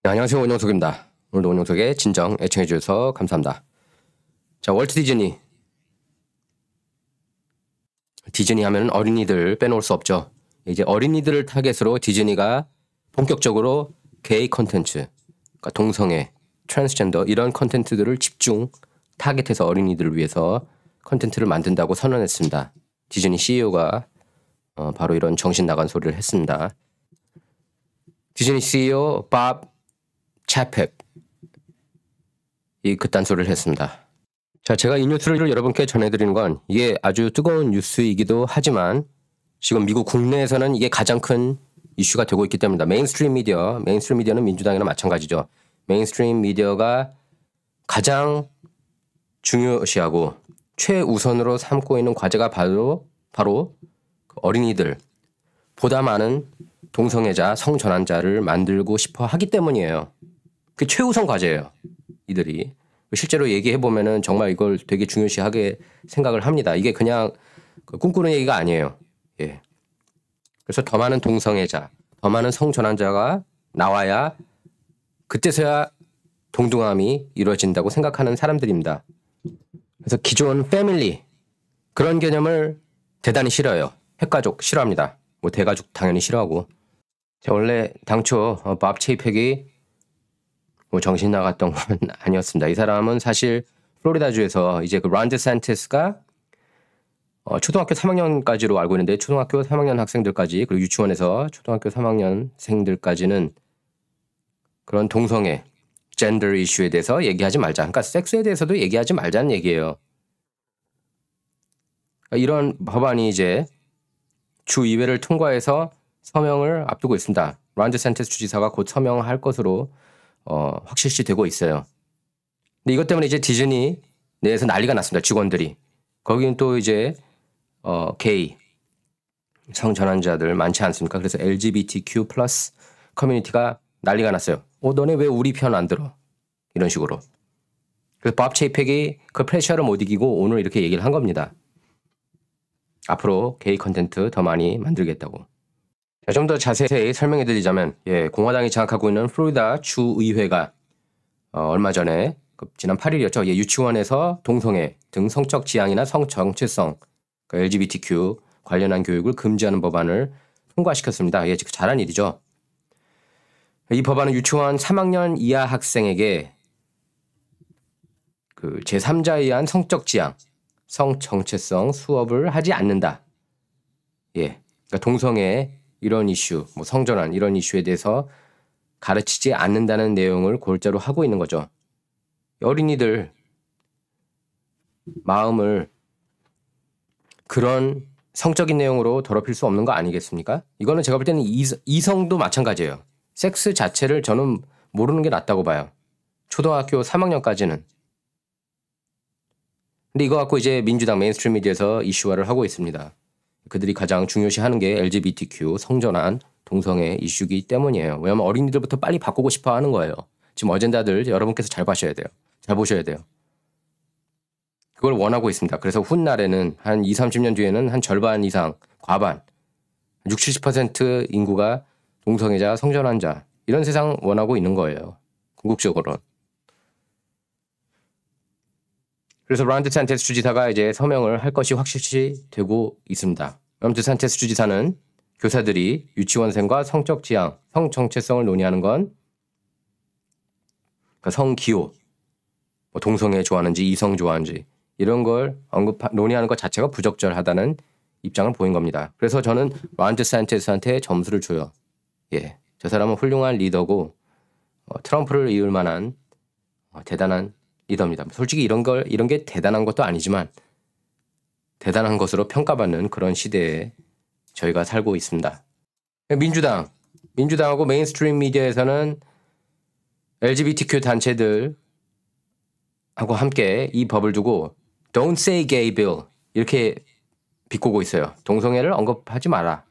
네, 안녕하세요. 원영석입니다. 오늘도 원영석의 진정 애청해 주셔서 감사합니다. 자, 월트 디즈니. 디즈니 하면 어린이들 빼놓을 수 없죠. 이제 어린이들을 타겟으로 디즈니가 본격적으로 게이 콘텐츠, 그러니까 동성애, 트랜스젠더 이런 콘텐츠들을 집중 타겟해서 어린이들을 위해서 콘텐츠를 만든다고 선언했습니다. 디즈니 CEO가 바로 이런 정신 나간 소리를 했습니다. 디즈니 CEO 밥 차펙 이 그딴 소리를 했습니다. 자, 제가 이 뉴스를 여러분께 전해드리는 건 이게 아주 뜨거운 뉴스이기도 하지만 지금 미국 국내에서는 이게 가장 큰 이슈가 되고 있기 때문입니다. 메인스트림 미디어는 민주당이나 마찬가지죠. 메인스트림 미디어가 가장 중요시하고 최우선으로 삼고 있는 과제가 바로 어린이들, 보다 많은 동성애자, 성전환자를 만들고 싶어 하기 때문이에요. 그게 최우선 과제예요. 이들이. 실제로 얘기해보면은 정말 이걸 되게 중요시하게 생각을 합니다. 이게 그냥 꿈꾸는 얘기가 아니에요. 예. 그래서 더 많은 동성애자, 더 많은 성전환자가 나와야 그때서야 동등함이 이루어진다고 생각하는 사람들입니다. 그래서 기존 패밀리 그런 개념을 대단히 싫어해요. 핵가족 싫어합니다. 뭐 대가족 당연히 싫어하고. 원래 당초 밥 체이펙이 뭐 정신 나갔던 건 아니었습니다. 이 사람은 사실 플로리다주에서 이제 그 론 데산티스가 초등학교 3학년까지로 알고 있는데 초등학교 3학년 학생들까지 그리고 유치원에서 초등학교 3학년생들까지는 그런 동성애, 젠더 이슈에 대해서 얘기하지 말자. 그러니까 섹스에 대해서도 얘기하지 말자는 얘기예요. 그러니까 이런 법안이 이제 주의회를 통과해서 서명을 앞두고 있습니다. 론 데산티스 주지사가 곧 서명할 것으로 확실시 되고 있어요. 근데 이것 때문에 이제 디즈니 내에서 난리가 났습니다. 직원들이. 거기는 또 이제 게이 성전환자들 많지 않습니까? 그래서 LGBTQ 플러스 커뮤니티가 난리가 났어요. 너네 왜 우리 편 안 들어? 이런 식으로. 그래서 밥 체이펙이 그 프레셔를 못 이기고 오늘 이렇게 얘기를 한 겁니다. 앞으로 게이 컨텐츠 더 많이 만들겠다고. 좀 더 자세히 설명해 드리자면 공화당이 장악하고 있는 플로리다 주의회가 얼마 전에 지난 8일이었죠. 유치원에서 동성애 등 성적 지향이나 성정체성 그러니까 LGBTQ 관련한 교육을 금지하는 법안을 통과시켰습니다. 잘한 일이죠. 이 법안은 유치원 3학년 이하 학생에게 그 제3자에 의한 성적 지향, 성정체성 수업을 하지 않는다. 그러니까 동성애 이런 이슈, 뭐 성전환 이런 이슈에 대해서 가르치지 않는다는 내용을 골자로 하고 있는 거죠. 어린이들 마음을 그런 성적인 내용으로 더럽힐 수 없는 거 아니겠습니까? 이거는 제가 볼 때는 이성도 마찬가지예요. 섹스 자체를 저는 모르는 게 낫다고 봐요. 초등학교 3학년까지는. 근데 이거 갖고 이제 민주당 메인스트림 미디어에서 이슈화를 하고 있습니다. 그들이 가장 중요시하는 게 LGBTQ 성전환 동성애 이슈기 때문이에요. 왜냐하면 어린이들부터 빨리 바꾸고 싶어 하는 거예요. 지금 어젠다들 여러분께서 잘 보셔야 돼요. 그걸 원하고 있습니다. 그래서 훗날에는 한 20, 30년 뒤에는 한 절반 이상, 과반, 60, 70% 인구가 동성애자, 성전환자 이런 세상 원하고 있는 거예요. 궁극적으로. 그래서 론 데산티스 주지사가 이제 서명을 할 것이 확실시 되고 있습니다. 론 데산티스 주지사는 교사들이 유치원생과 성적 지향, 성정체성을 논의하는 건 그러니까 성기호, 뭐 동성애 좋아하는지 이성 좋아하는지 이런 걸 논의하는 것 자체가 부적절하다는 입장을 보인 겁니다. 그래서 저는 론 데산티스한테 점수를 줘요. 저 사람은 훌륭한 리더고 트럼프를 이을 만한 대단한 리더입니다. 솔직히 이런 게 대단한 것도 아니지만 대단한 것으로 평가받는 그런 시대에 저희가 살고 있습니다. 민주당하고 메인스트림 미디어에서는 LGBTQ 단체들하고 함께 이 법을 두고 Don't say gay bill 이렇게 비꼬고 있어요. 동성애를 언급하지 마라.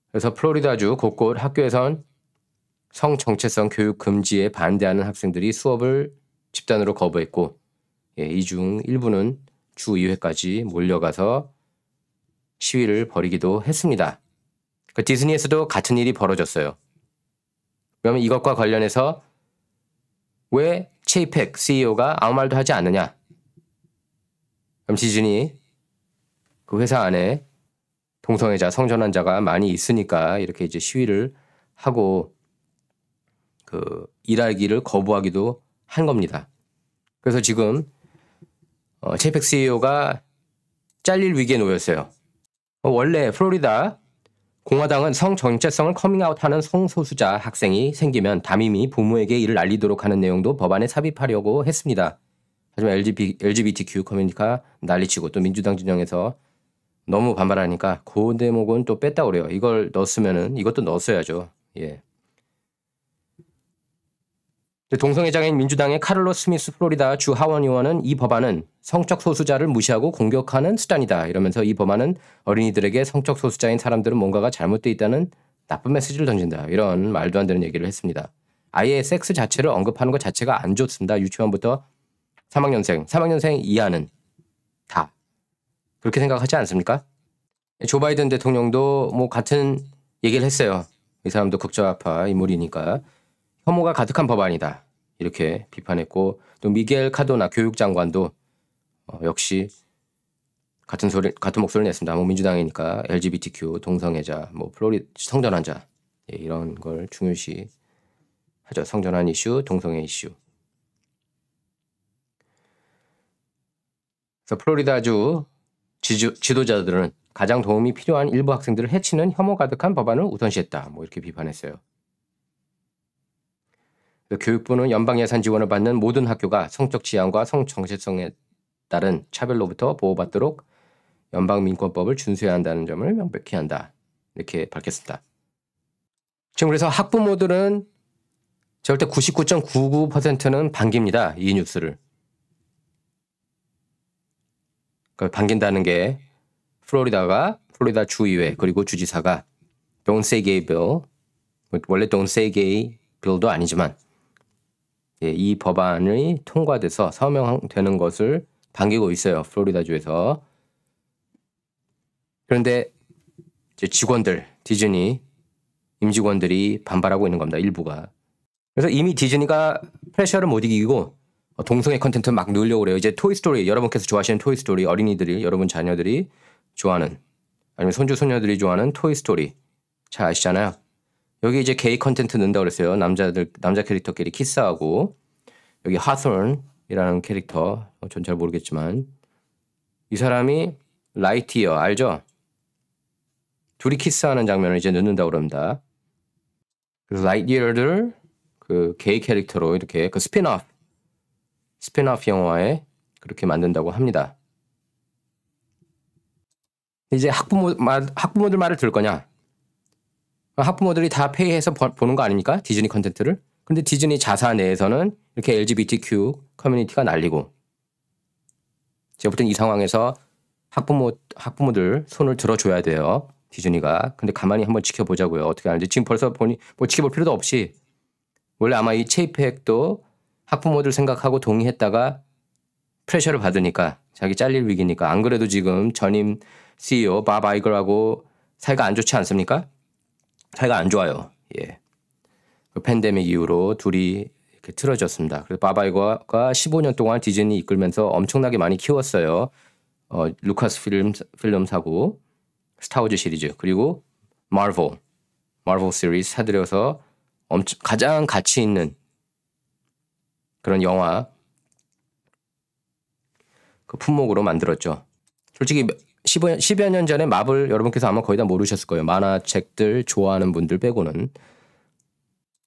그래서 플로리다주 곳곳 학교에선 성정체성 교육 금지에 반대하는 학생들이 수업을 집단으로 거부했고 이 중 일부는 주의회까지 몰려가서 시위를 벌이기도 했습니다. 그 디즈니에서도 같은 일이 벌어졌어요. 그러면 이것과 관련해서 왜 체이펙 CEO가 아무 말도 하지 않느냐? 그럼 디즈니 그 회사 안에 동성애자, 성전환자가 많이 있으니까 이렇게 이제 시위를 하고 그 일하기를 거부하기도 한 겁니다. 그래서 지금 체이펙 CEO가 잘릴 위기에 놓였어요. 원래 플로리다 공화당은 성 정체성을 커밍아웃하는 성소수자 학생이 생기면 담임이 부모에게 이를 알리도록 하는 내용도 법안에 삽입하려고 했습니다. 하지만 LGBTQ 커뮤니티가 난리치고 또 민주당 진영에서 너무 반발하니까 그 대목은 또 뺐다 그래요. 이걸 넣었으면은 이것도 넣었어야죠. 예. 동성애자인 민주당의 카를로스 스미스 플로리다 주 하원 의원은 이 법안은 성적 소수자를 무시하고 공격하는 수단이다. 이러면서 이 법안은 어린이들에게 성적 소수자인 사람들은 뭔가가 잘못되어 있다는 나쁜 메시지를 던진다. 이런 말도 안 되는 얘기를 했습니다. 아예 섹스 자체를 언급하는 것 자체가 안 좋습니다. 유치원부터 3학년생 이하는 다. 그렇게 생각하지 않습니까? 조 바이든 대통령도 뭐 같은 얘기를 했어요. 이 사람도 극좌파 인물이니까. 혐오가 가득한 법안이다. 이렇게 비판했고 또 미겔 카도나 교육장관도 역시 같은 목소리를 냈습니다. 뭐 민주당이니까 LGBTQ 동성애자, 뭐 성전환자 예, 이런 걸 중요시 하죠. 성전환 이슈, 동성애 이슈. 그래서 플로리다주 지도자들은 가장 도움이 필요한 일부 학생들을 해치는 혐오 가득한 법안을 우선시했다. 뭐 이렇게 비판했어요. 교육부는 연방 예산 지원을 받는 모든 학교가 성적 지향과 성 정체성에 따른 차별로부터 보호받도록 연방 민권법을 준수해야 한다는 점을 명백히 한다. 이렇게 밝혔습니다. 지금 그래서 학부모들은 절대 99.99%는 반깁니다. 이 뉴스를. 반긴다는 게 플로리다 주의회 그리고 주지사가 Don't Say Gay Bill, 원래 Don't Say Gay Bill도 아니지만 예, 이 법안이 통과돼서 서명되는 것을 반기고 있어요. 플로리다주에서. 그런데 이제 직원들, 디즈니 임직원들이 반발하고 있는 겁니다. 일부가. 그래서 이미 디즈니가 프레셔를 못 이기고 동성애 컨텐츠 막 넣으려고 그래요. 이제 토이스토리, 여러분께서 좋아하시는 토이스토리, 어린이들이, 여러분 자녀들이 좋아하는 아니면 손주, 손녀들이 좋아하는 토이스토리 잘 아시잖아요. 여기 이제 게이 컨텐츠 넣는다고 그랬어요. 남자 캐릭터끼리 키스하고 여기 하스런이라는 캐릭터 전 잘 모르겠지만 이 사람이 라이트이어 알죠? 둘이 키스하는 장면을 이제 넣는다고 그럽니다. 그래서 라이트이어를 그 게이 캐릭터로 이렇게 그 스핀오프 영화에 그렇게 만든다고 합니다. 이제 학부모들 말을 들을 거냐? 학부모들이 다 페이해서 보는 거 아닙니까? 디즈니 컨텐츠를. 근데 디즈니 자사 내에서는 이렇게 LGBTQ 커뮤니티가 날리고 제가 볼 땐 이 상황에서 학부모들 손을 들어줘야 돼요. 디즈니가. 근데 가만히 한번 지켜보자고요. 어떻게 하는지. 지금 벌써 보니 뭐 지켜볼 필요도 없이 원래 아마 이 체이펙도 학부모들 생각하고 동의했다가 프레셔를 받으니까 자기 잘릴 위기니까 안 그래도 지금 전임 CEO 밥 아이거하고 사이가 안 좋지 않습니까? 사이가 안 좋아요. 예. 그 팬데믹 이후로 둘이 이렇게 틀어졌습니다. 그래서 밥 아이거가 15년 동안 디즈니 이끌면서 엄청나게 많이 키웠어요. 루카스 필름 사고 스타워즈 시리즈 그리고 마블 시리즈 사들여서 가장 가치 있는 그런 영화 그 품목으로 만들었죠. 솔직히 10여 년 전에 마블 여러분께서 아마 거의 다 모르셨을 거예요. 만화책들 좋아하는 분들 빼고는.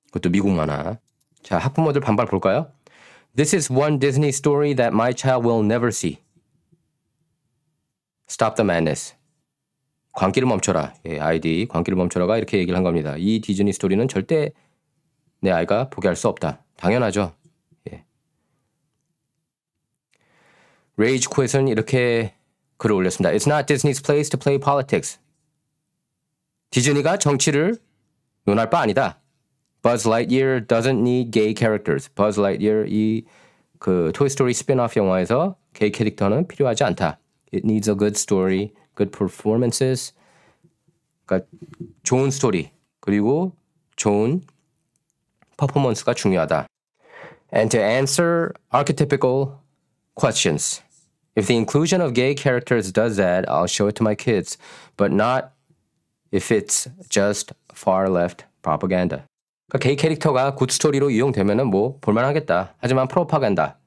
그것도 미국 만화. 자, 학부모들 반발 볼까요? This is one Disney story that my child will never see. Stop the madness. 광기를 멈춰라. 예, 아이디 광기를 멈춰라가 이렇게 얘기를 한 겁니다. 이 디즈니 스토리는 절대 내 아이가 보게 할 수 없다. 당연하죠. 예. 레이지 코에서는 이렇게 글을 올렸습니다. It's not Disney's place to play politics. 디즈니가 정치를 논할 바 아니다. Buzz Lightyear doesn't need gay characters. Buzz Lightyear 이 그 토이스토리 스핀오프 영화에서 게이 캐릭터는 필요하지 않다. It needs a good story, good performances. 그러니까 좋은 스토리 그리고 좋은 퍼포먼스가 중요하다. And to answer archetypical questions. If the inclusion of gay characters does that, I'll show it to my kids, but not if it's just far left propaganda. 그러니까 게이 캐릭터가 굿 스토리로 이용되면은 뭐 볼만하겠다. 하지만 프로파간다,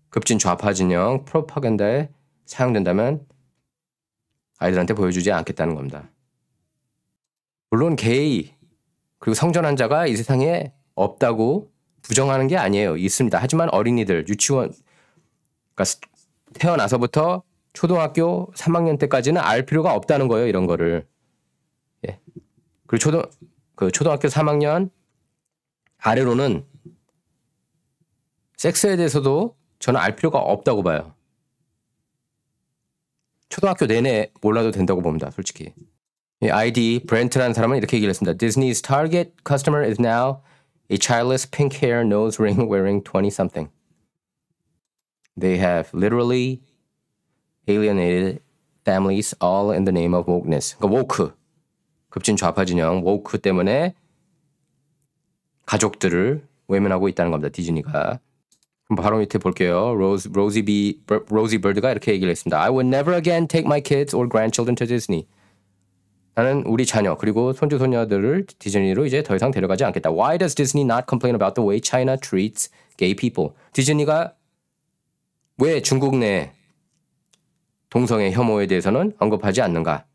급진 좌파 진영 프로파간다에 사용된다면 아이들한테 보여주지 않겠다는 겁니다. 물론 게이 그리고 성전환자가 이 세상에 없다고 부정하는 게 아니에요. 있습니다. 하지만 어린이들, 유치원, 그러니까 태어나서부터 초등학교 3학년 때까지는 알 필요가 없다는 거예요. 이런 거를. 예. 그리고 초등학교 3학년 아래로는 섹스에 대해서도 저는 알 필요가 없다고 봐요. 초등학교 내내 몰라도 된다고 봅니다. 솔직히. 이 아이디 브렌트라는 사람은 이렇게 얘기를 했습니다. Disney's target customer is now a childless pink hair nose ring wearing 20-something. They have literally alienated families all in the name of wokeness. 그러니까 woke, 급진 좌파 진영 woke 때문에 가족들을 외면하고 있다는 겁니다. 디즈니가. 바로 밑에 볼게요. 로지 버드가 이렇게 얘기를 했습니다. I would never again take my kids or grandchildren to Disney. 나는 우리 자녀 그리고 손주 손녀들을 디즈니로 이제 더 이상 데려가지 않겠다. Why does Disney not complain about the way China treats gay people? 디즈니가 왜 중국 내 동성애 혐오에 대해서는 언급하지 않는가?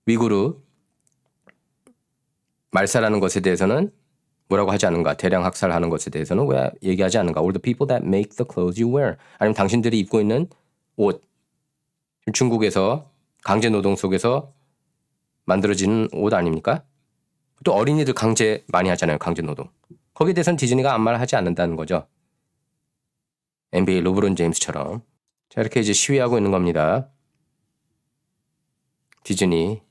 위구르 말살하는 것에 대해서는 뭐라고 하지 않는가? 대량 학살하는 것에 대해서는 왜 얘기하지 않는가? Or the people that make the clothes you wear. 아니면 당신들이 입고 있는 옷. 중국에서 강제 노동 속에서 만들어지는 옷 아닙니까? 또 어린이들 강제 많이 하잖아요. 강제 노동. 거기에 대해서는 디즈니가 아무 말 하지 않는다는 거죠. NBA 르브론 제임스처럼. 자, 이렇게 이제 시위하고 있는 겁니다. 디즈니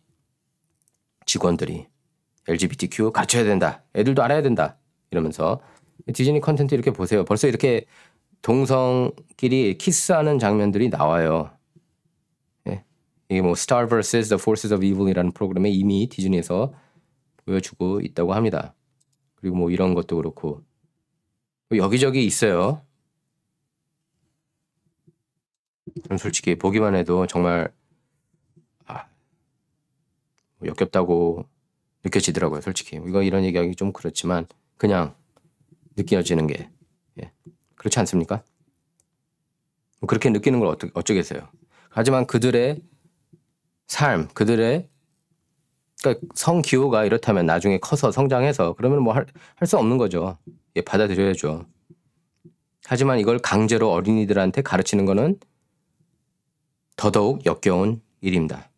직원들이 LGBTQ 가르쳐야 된다. 애들도 알아야 된다. 이러면서 디즈니 컨텐츠 이렇게 보세요. 벌써 이렇게 동성끼리 키스하는 장면들이 나와요. 예. 이게 뭐 Star vs. The Forces of Evil이라는 프로그램에 이미 디즈니에서 보여주고 있다고 합니다. 그리고 뭐 이런 것도 그렇고 여기저기 있어요. 좀 솔직히 보기만 해도 정말 역겹다고 느껴지더라고요. 솔직히 이거 이런 얘기하기 좀 그렇지만 그냥 느껴지는 게 그렇지 않습니까? 그렇게 느끼는 걸 어쩌겠어요. 하지만 그들의 삶, 그들의 그러니까 성기호가 이렇다면 나중에 커서 성장해서 그러면 뭐 할 수 없는 거죠. 받아들여야죠. 하지만 이걸 강제로 어린이들한테 가르치는 거는 더더욱 역겨운 일입니다.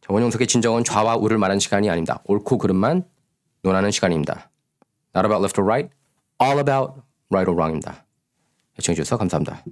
원영석의 진정은 좌와 우를 말하는 시간이 아닙니다. 옳고 그름만 논하는 시간입니다. Not about left or right, all about right or wrong입니다. 시청해주셔서 감사합니다.